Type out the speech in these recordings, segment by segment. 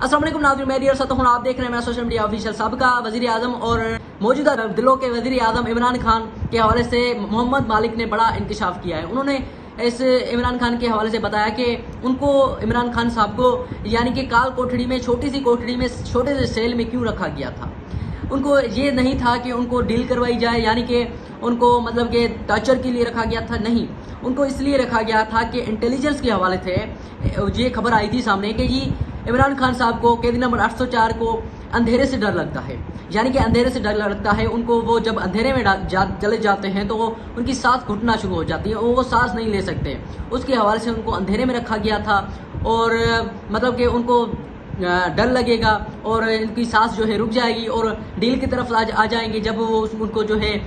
السلام علیکم ناظرین، میں ڈیئر ساتھ ہوں، آپ دیکھ رہے ہیں میرا سوشل میڈیا آفیشیل۔ سابقہ وزیر اعظم اور موجودہ دلوں کے وزیر اعظم عمران خان کے حوالے سے محمد مالک نے بڑا انکشاف کیا ہے۔ انہوں نے اس عمران خان کے حوالے سے بتایا کہ ان کو عمران خان صاحب کو یعنی کہ کال کوٹڑی میں، چھوٹی سی کوٹڑی میں، چھوٹے سے سیل میں کیوں رکھا گیا تھا۔ ان کو یہ نہیں تھا کہ ان کو ڈیل کروائی جائے، یعنی کہ ان کو مطلب کہ ٹارچر کے لیے رکھا گیا تھا، نہیں، ان کو اس لیے رکھا گیا تھا کہ انٹیلیجنس کے حوالے سے یہ خبر آئی تھی سامنے کہ جی عمران خان صاحب کو قیدی نمبر 804 کو اندھیرے سے ڈر لگتا ہے، یعنی کہ اندھیرے سے ڈر لگتا ہے ان کو۔ وہ جب اندھیرے میں چلے جاتے ہیں تو وہ ان کی سانس گھٹنا شروع ہو جاتی ہے، وہ سانس نہیں لے سکتے۔ اس کے حوالے سے ان کو اندھیرے میں رکھا گیا تھا، اور مطلب کہ ان کو ڈر لگے گا اور ان کی سانس جو ہے رک جائے گی اور ڈیل کی طرف آ جائیں گے جب وہ ان کو جو ہے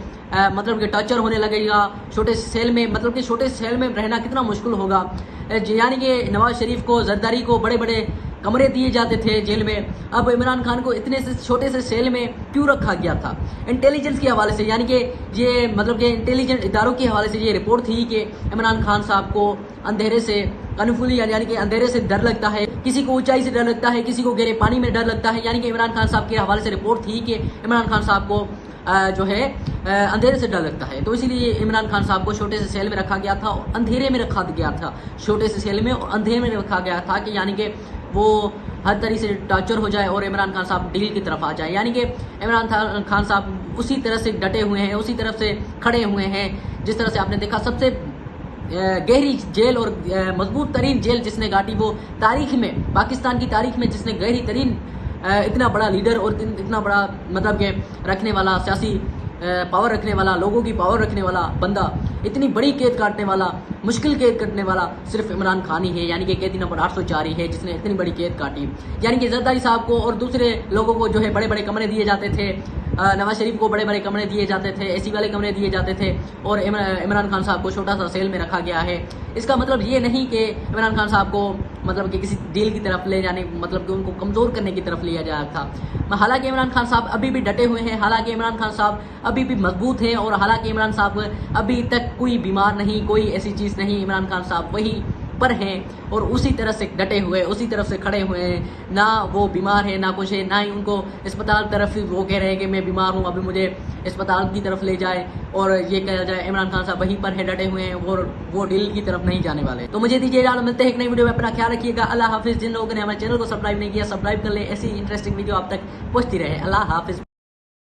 مطلب کہ ٹارچر ہونے لگے گا چھوٹے سیل میں۔ مطلب کہ چھوٹے سیل میں رہنا کتنا مشکل ہوگا، یعنی کہ نواز شریف کو، زرداری کو بڑے بڑے کمرے دیے جاتے تھے جیل میں، اب عمران خان کو اتنے سے چھوٹے سے سیل میں کیوں رکھا گیا تھا؟ انٹیلیجنس کے حوالے سے، یعنی کہ یہ مطلب کہ انٹیلیجنٹ اداروں کے حوالے سے یہ رپورٹ تھی کہ عمران خان صاحب کو اندھیرے سے کنفولی یعنی کہ اندھیرے سے ڈر لگتا ہے، کسی کو اونچائی سے ڈر لگتا ہے، کسی کو گہرے پانی میں ڈر لگتا ہے، یعنی کہ عمران خان صاحب کے حوالے سے رپورٹ تھی کہ عمران خان صاحب کو جو ہے اندھیرے سے ڈر لگتا ہے، تو اسی لیے عمران خان صاحب کو چھوٹے سے سیل میں رکھا گیا تھا، اندھیرے میں رکھا گیا تھا، چھوٹے سے سیل میں اور اندھیرے میں رکھا گیا تھا کہ یعنی کہ وہ ہر طرح سے ٹارچر ہو جائے اور عمران خان صاحب ڈیل کی طرف آ جائے، یعنی کہ عمران خان صاحب اسی طرح سے ڈٹے ہوئے ہیں، اسی طرف سے کھڑے ہوئے ہیں جس طرح سے آپ نے دیکھا۔ سب سے گہری جیل اور مضبوط ترین جیل جس نے گاٹی، وہ تاریخ میں، پاکستان کی تاریخ میں جس نے گہری ترین اتنا بڑا لیڈر اور اتنا بڑا مطلب کہ رکھنے والا، سیاسی پاور رکھنے والا، لوگوں کی پاور رکھنے والا بندہ، اتنی بڑی قید کاٹنے والا، مشکل قید کاٹنے والا صرف عمران خان ہی ہے، یعنی کہ قیدی نمبر 804 ہی ہے جس نے اتنی بڑی قید کاٹی۔ یعنی کہ زرداری صاحب کو اور دوسرے لوگوں کو جو ہے بڑے بڑے کمرے دیے جاتے تھے، نواز شریف کو بڑے بڑے کمرے دیے جاتے تھے، اے سی والے کمرے دیے جاتے تھے، اور عمران خان صاحب کو چھوٹا سا سیل میں رکھا گیا ہے۔ اس کا مطلب یہ نہیں کہ عمران خان صاحب کو مطلب کہ کسی ڈیل کی طرف لے جانے، مطلب کہ ان کو کمزور کرنے کی طرف لیا جایا تھا۔ حالانکہ عمران خان صاحب ابھی بھی ڈٹے ہوئے ہیں، حالانکہ عمران خان صاحب ابھی بھی مضبوط ہیں، اور حالانکہ عمران صاحب ابھی تک کوئی بیمار نہیں، کوئی ایسی چیز نہیں، عمران خان صاحب وہی پر ہیں اور اسی طرح سے ڈٹے ہوئے، اسی طرف سے کھڑے ہوئے ہیں، نہ وہ بیمار ہیں، نہ کچھ ہے، نہ ہی ان کو اسپتال طرف وہ کہہ رہے ہیں کہ میں بیمار ہوں، ابھی مجھے اسپتال کی طرف لے جائے اور یہ کہا جائے عمران خان صاحب وہیں پر ہے، ڈٹے ہوئے ہیں اور وہ ڈیل کی طرف نہیں جانے والے۔ تو مجھے دیجیے اجازت، ملتے ہیں ایک نئی ویڈیو میں، اپنا خیال رکھیے گا، اللہ حافظ۔ جن لوگوں نے ہمارے چینل کو سبسکرائب نہیں کیا، سبسکرائب کر لیں، ایسی انٹرسٹنگ ویڈیو آپ تک پہنچتی رہے۔ اللہ حافظ۔